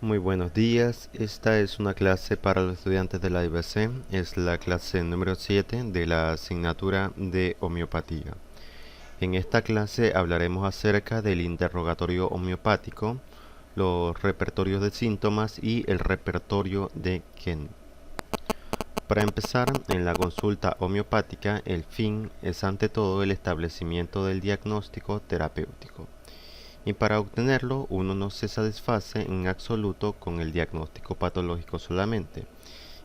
Muy buenos días, esta es una clase para los estudiantes de la IBC, es la clase número 7 de la asignatura de homeopatía. En esta clase hablaremos acerca del interrogatorio homeopático, los repertorios de síntomas y el repertorio de Kent. Para empezar, en la consulta homeopática, el fin es ante todo el establecimiento del diagnóstico terapéutico. Y para obtenerlo, uno no se satisface en absoluto con el diagnóstico patológico solamente,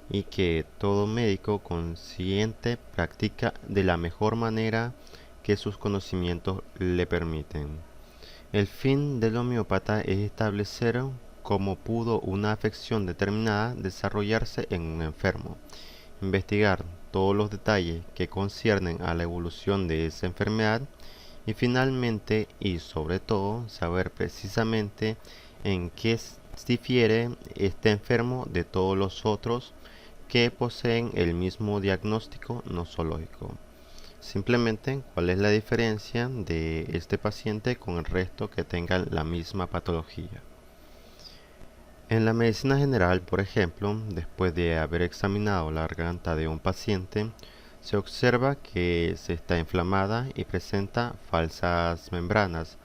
y que todo médico consciente practica de la mejor manera que sus conocimientos le permiten. El fin del homeópata es establecer cómo pudo una afección determinada desarrollarse en un enfermo, investigar todos los detalles que conciernen a la evolución de esa enfermedad y finalmente y sobre todo saber precisamente en qué difiere este enfermo de todos los otros que poseen el mismo diagnóstico nosológico. Simplemente cuál es la diferencia de este paciente con el resto que tengan la misma patología. En la medicina general, por ejemplo, después de haber examinado la garganta de un paciente, se observa que se está inflamada y presenta falsas membranas,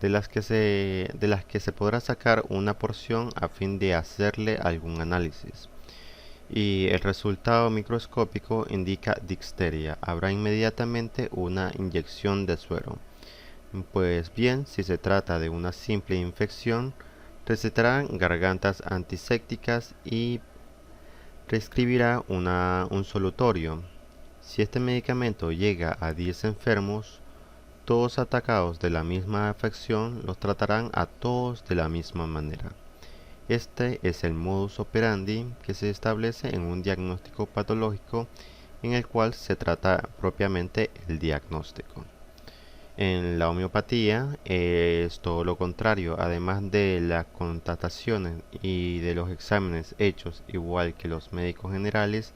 de las que se podrá sacar una porción a fin de hacerle algún análisis. Y el resultado microscópico indica difteria. Habrá inmediatamente una inyección de suero. Pues bien, si se trata de una simple infección, recetarán gargantas antisépticas y prescribirá un solutorio. Si este medicamento llega a 10 enfermos, todos atacados de la misma afección, los tratarán a todos de la misma manera. Este es el modus operandi que se establece en un diagnóstico patológico en el cual se trata propiamente el diagnóstico. En la homeopatía es todo lo contrario, además de las constataciones y de los exámenes hechos igual que los médicos generales,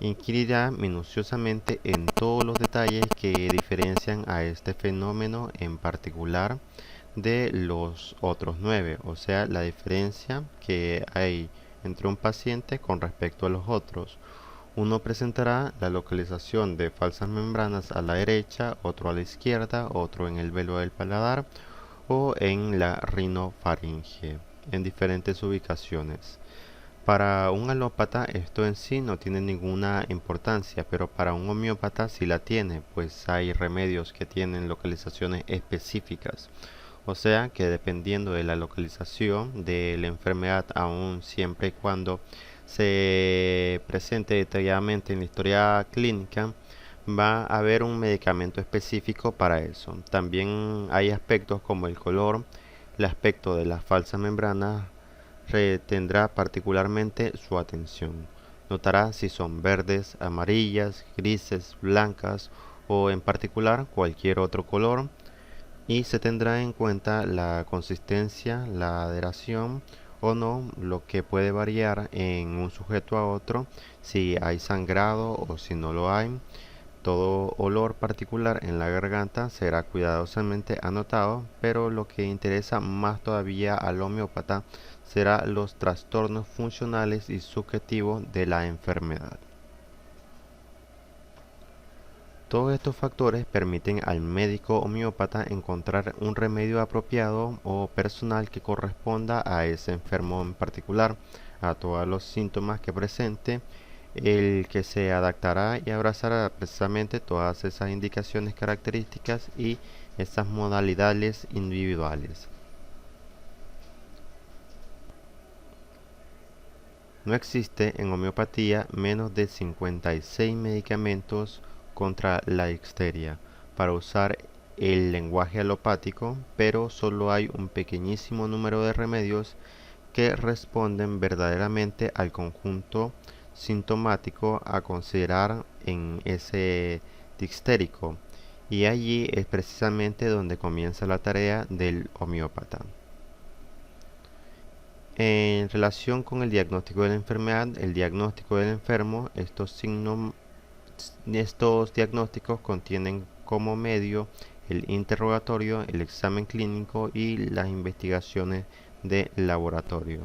inquirirá minuciosamente en todos los detalles que diferencian a este fenómeno en particular de los otros 9, o sea, la diferencia que hay entre un paciente con respecto a los otros. Uno presentará la localización de falsas membranas a la derecha, otro a la izquierda, otro en el velo del paladar o en la rinofaringe, en diferentes ubicaciones. Para un alópata esto en sí no tiene ninguna importancia, pero para un homeópata sí la tiene, pues hay remedios que tienen localizaciones específicas. O sea que dependiendo de la localización de la enfermedad, aún siempre y cuando se presente detalladamente en la historia clínica, va a haber un medicamento específico para eso. También hay aspectos como el color, el aspecto de las falsas membranas retendrá particularmente su atención. Notará si son verdes, amarillas, grises, blancas o en particular cualquier otro color, y se tendrá en cuenta la consistencia, la adheración o no, lo que puede variar en un sujeto a otro, si hay sangrado o si no lo hay. Todo olor particular en la garganta será cuidadosamente anotado, pero lo que interesa más todavía al homeópata será los trastornos funcionales y subjetivos de la enfermedad. Todos estos factores permiten al médico homeópata encontrar un remedio apropiado o personal que corresponda a ese enfermo en particular, a todos los síntomas que presente, el que se adaptará y abrazará precisamente todas esas indicaciones características y esas modalidades individuales. No existe en homeopatía menos de 56 medicamentos contra la difteria para usar el lenguaje alopático, pero solo hay un pequeñísimo número de remedios que responden verdaderamente al conjunto sintomático a considerar en ese difterico, y allí es precisamente donde comienza la tarea del homeópata. En relación con el diagnóstico de la enfermedad, el diagnóstico del enfermo, estos diagnósticos contienen como medio el interrogatorio, el examen clínico y las investigaciones de laboratorio.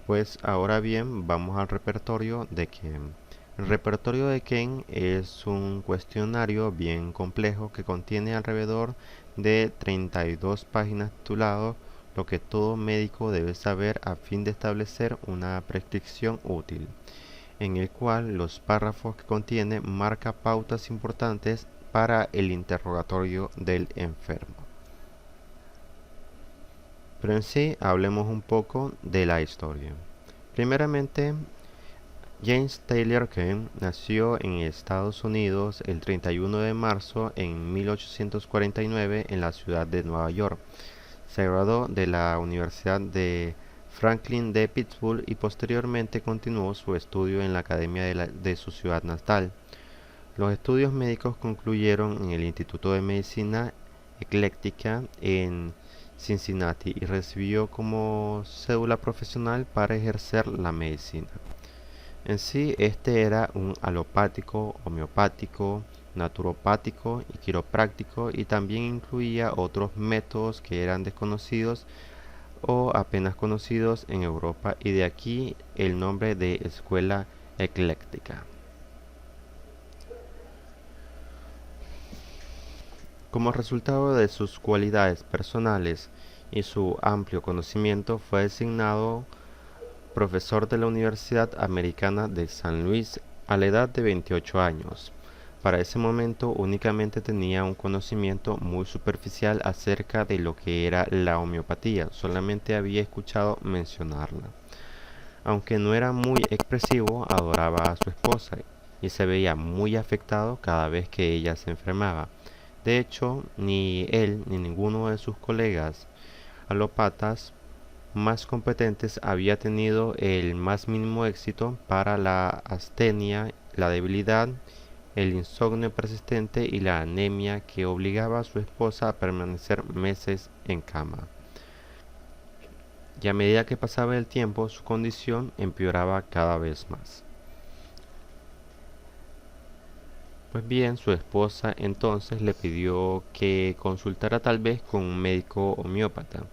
Pues ahora bien, vamos al repertorio de Ken. El repertorio de Ken es un cuestionario bien complejo que contiene alrededor de 32 páginas titulado Lo que todo médico debe saber a fin de establecer una prescripción útil, en el cual los párrafos que contiene marca pautas importantes para el interrogatorio del enfermo. Pero en sí, hablemos un poco de la historia. Primeramente, James Taylor Ken nació en Estados Unidos el 31 de marzo en 1849 en la ciudad de Nueva York. Se graduó de la Universidad de Franklin de Pittsburgh y posteriormente continuó su estudio en la academia de su ciudad natal. Los estudios médicos concluyeron en el Instituto de Medicina Ecléctica en Cincinnati y recibió como cédula profesional para ejercer la medicina. En sí, este era un alopático, homeopático, naturopático y quiropráctico, y también incluía otros métodos que eran desconocidos o apenas conocidos en Europa, y de aquí el nombre de escuela ecléctica. Como resultado de sus cualidades personales y su amplio conocimiento, fue designado profesor de la Universidad Americana de San Luis a la edad de 28 años. Para ese momento únicamente tenía un conocimiento muy superficial acerca de lo que era la homeopatía, solamente había escuchado mencionarla. Aunque no era muy expresivo, adoraba a su esposa y se veía muy afectado cada vez que ella se enfermaba. De hecho, ni él ni ninguno de sus colegas alópatas más competentes había tenido el más mínimo éxito para la astenia, la debilidad, el insomnio persistente y la anemia que obligaba a su esposa a permanecer meses en cama. Y a medida que pasaba el tiempo, su condición empeoraba cada vez más. Pues bien, su esposa entonces le pidió que consultara tal vez con un médico homeópata.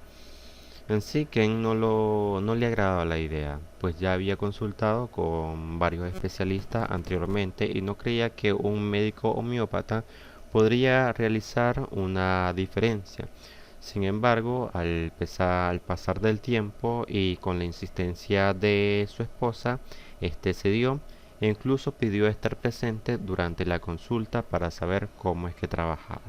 En sí, Ken no le agradaba la idea, pues ya había consultado con varios especialistas anteriormente y no creía que un médico homeópata podría realizar una diferencia. Sin embargo, al pasar del tiempo y con la insistencia de su esposa, este cedió e incluso pidió estar presente durante la consulta para saber cómo es que trabajaba.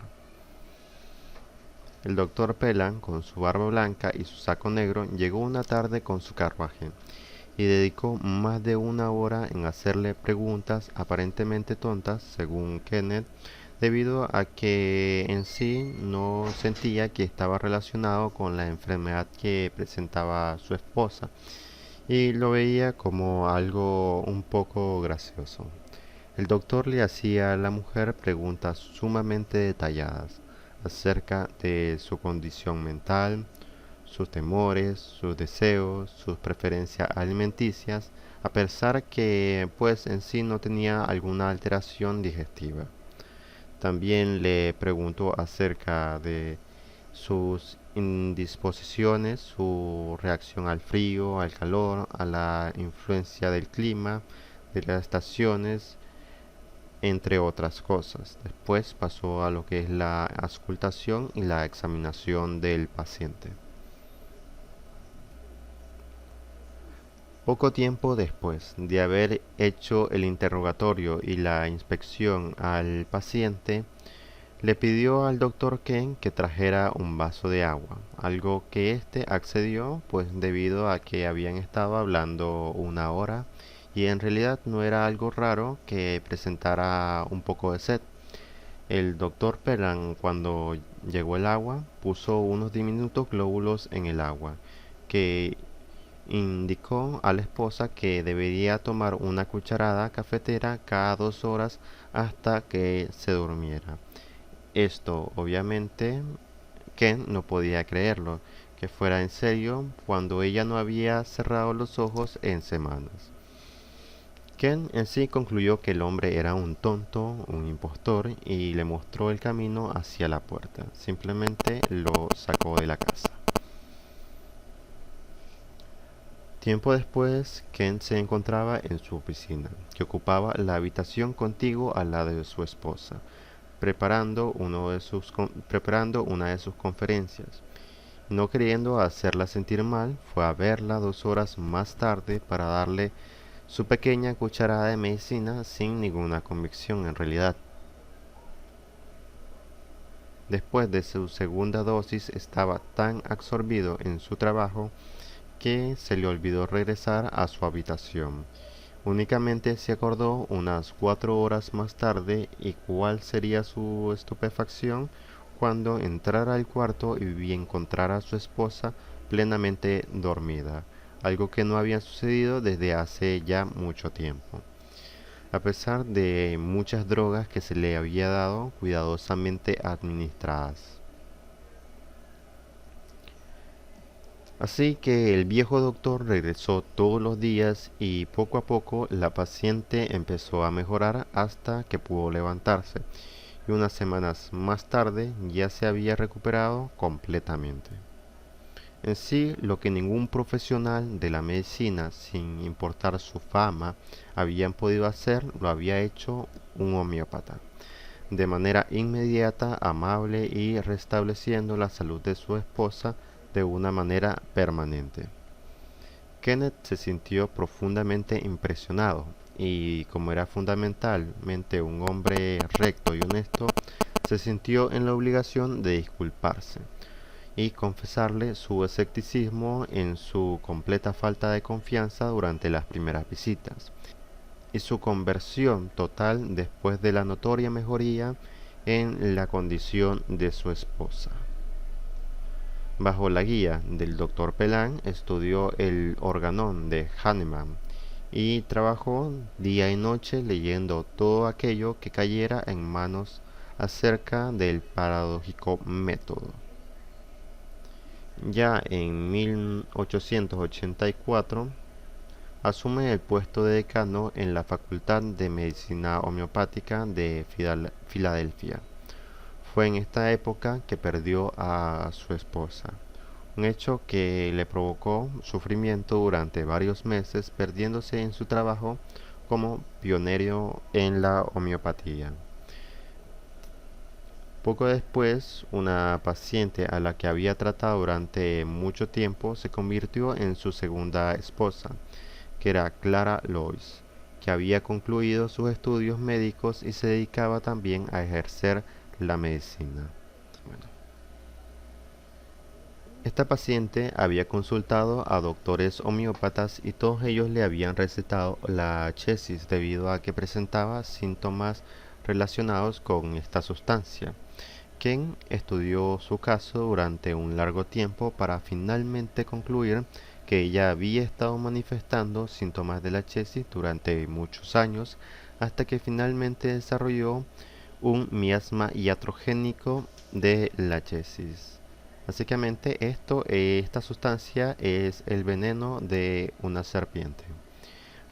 El doctor Pelan, con su barba blanca y su saco negro, llegó una tarde con su carruaje y dedicó más de una hora en hacerle preguntas aparentemente tontas, según Kenneth, debido a que en sí no sentía que estaba relacionado con la enfermedad que presentaba su esposa y lo veía como algo un poco gracioso. El doctor le hacía a la mujer preguntas sumamente detalladas acerca de su condición mental, sus temores, sus deseos, sus preferencias alimenticias, a pesar que pues en sí no tenía alguna alteración digestiva. También le preguntó acerca de sus indisposiciones, su reacción al frío, al calor, a la influencia del clima, de las estaciones, entre otras cosas. Después pasó a lo que es la auscultación y la examinación del paciente. Poco tiempo después de haber hecho el interrogatorio y la inspección al paciente, le pidió al doctor Ken que trajera un vaso de agua, algo que éste accedió, pues debido a que habían estado hablando una hora y en realidad no era algo raro que presentara un poco de sed. El doctor Pelan, cuando llegó el agua, puso unos diminutos glóbulos en el agua, que indicó a la esposa que debería tomar una cucharada cafetera cada 2 horas hasta que se durmiera. Esto, obviamente, Ken no podía creerlo, que fuera en serio cuando ella no había cerrado los ojos en semanas. Ken en sí concluyó que el hombre era un tonto, un impostor, y le mostró el camino hacia la puerta. Simplemente lo sacó de la casa. Tiempo después, Ken se encontraba en su oficina, que ocupaba la habitación contigua a la de su esposa, preparando una de sus conferencias. No queriendo hacerla sentir mal, fue a verla 2 horas más tarde para darle su pequeña cucharada de medicina sin ninguna convicción en realidad. Después de su segunda dosis estaba tan absorbido en su trabajo que se le olvidó regresar a su habitación. Únicamente se acordó unas 4 horas más tarde y cuál sería su estupefacción cuando entrara al cuarto y encontrara a su esposa plenamente dormida, algo que no había sucedido desde hace ya mucho tiempo, a pesar de muchas drogas que se le había dado cuidadosamente administradas. Así que el viejo doctor regresó todos los días y poco a poco la paciente empezó a mejorar hasta que pudo levantarse, y unas semanas más tarde ya se había recuperado completamente. En sí, lo que ningún profesional de la medicina, sin importar su fama, habían podido hacer, lo había hecho un homeópata, de manera inmediata, amable y restableciendo la salud de su esposa de una manera permanente. Kenneth se sintió profundamente impresionado y, como era fundamentalmente un hombre recto y honesto, se sintió en la obligación de disculparse y confesarle su escepticismo en su completa falta de confianza durante las primeras visitas y su conversión total después de la notoria mejoría en la condición de su esposa. Bajo la guía del Dr. Pelan estudió el organón de Hahnemann y trabajó día y noche leyendo todo aquello que cayera en manos acerca del paradójico método. Ya en 1884 asume el puesto de decano en la Facultad de Medicina Homeopática de Filadelfia. Fue en esta época que perdió a su esposa, un hecho que le provocó sufrimiento durante varios meses, perdiéndose en su trabajo como pionero en la homeopatía. Poco después, una paciente a la que había tratado durante mucho tiempo se convirtió en su segunda esposa, que era Clara Lois, que había concluido sus estudios médicos y se dedicaba también a ejercer la medicina. Bueno, esta paciente había consultado a doctores homeópatas y todos ellos le habían recetado la chesis debido a que presentaba síntomas relacionados con esta sustancia. Ken estudió su caso durante un largo tiempo para finalmente concluir que ella había estado manifestando síntomas de la chesis durante muchos años hasta que finalmente desarrolló un miasma iatrogénico de la chesis. Básicamente esta sustancia es el veneno de una serpiente.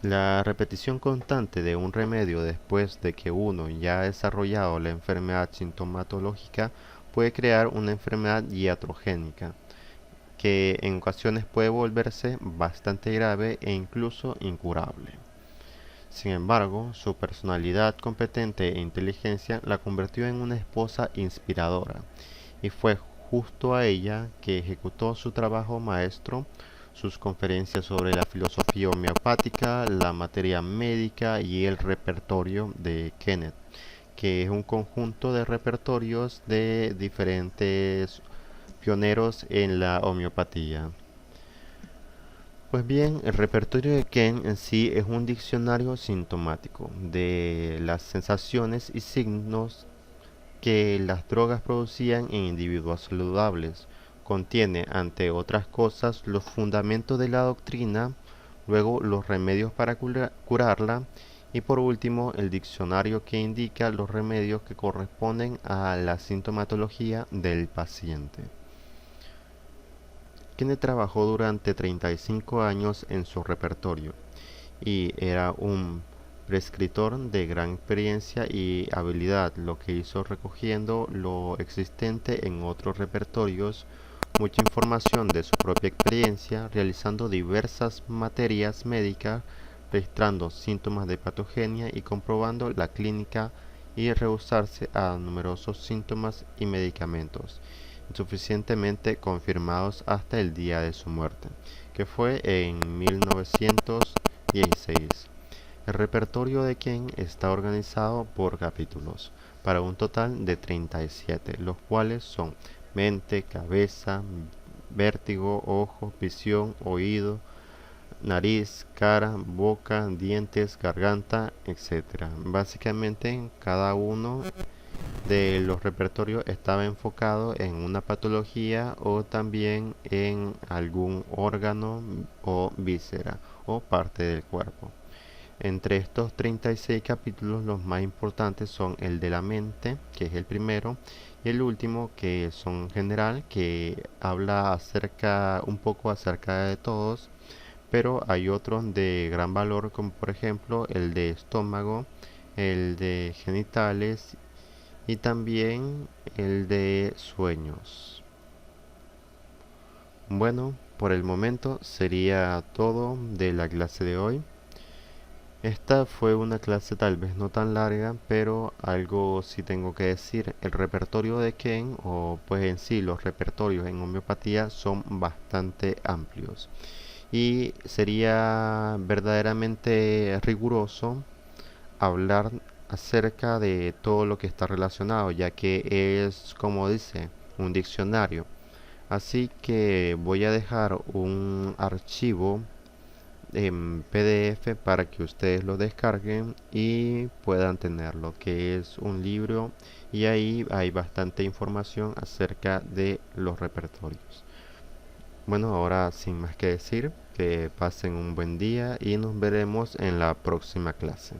La repetición constante de un remedio después de que uno ya ha desarrollado la enfermedad sintomatológica puede crear una enfermedad iatrogénica, que en ocasiones puede volverse bastante grave e incluso incurable. Sin embargo, su personalidad competente e inteligencia la convirtió en una esposa inspiradora, y fue justo a ella que ejecutó su trabajo maestro, sus conferencias sobre la filosofía homeopática, la materia médica y el repertorio de Kenneth, que es un conjunto de repertorios de diferentes pioneros en la homeopatía. Pues bien, el repertorio de Ken en sí es un diccionario sintomático de las sensaciones y signos que las drogas producían en individuos saludables. Contiene, entre otras cosas, los fundamentos de la doctrina, luego los remedios para curarla y por último el diccionario que indica los remedios que corresponden a la sintomatología del paciente. Kenneth trabajó durante 35 años en su repertorio y era un prescriptor de gran experiencia y habilidad, lo que hizo recogiendo lo existente en otros repertorios mucha información de su propia experiencia realizando diversas materias médicas, registrando síntomas de patogenia y comprobando la clínica y rehusarse a numerosos síntomas y medicamentos insuficientemente confirmados hasta el día de su muerte, que fue en 1916. El repertorio de Kane está organizado por capítulos, para un total de 37, los cuales son mente, cabeza, vértigo, ojos, visión, oído, nariz, cara, boca, dientes, garganta, etc. Básicamente, cada uno de los repertorios estaba enfocado en una patología o también en algún órgano o víscera o parte del cuerpo. Entre estos 36 capítulos, los más importantes son el de la mente, que es el primero, y el último, que son general, que habla un poco acerca de todos, pero hay otros de gran valor, como por ejemplo el de estómago, el de genitales y también el de sueños. Bueno, por el momento sería todo de la clase de hoy. Esta fue una clase tal vez no tan larga, pero algo sí tengo que decir. El repertorio de Ken, o pues en sí los repertorios en homeopatía, son bastante amplios. Y sería verdaderamente riguroso hablar acerca de todo lo que está relacionado, ya que es, como dice, un diccionario. Así que voy a dejar un archivo en PDF para que ustedes lo descarguen y puedan tenerlo, que es un libro y ahí hay bastante información acerca de los repertorios. Bueno, ahora sin más que decir, que pasen un buen día y nos veremos en la próxima clase.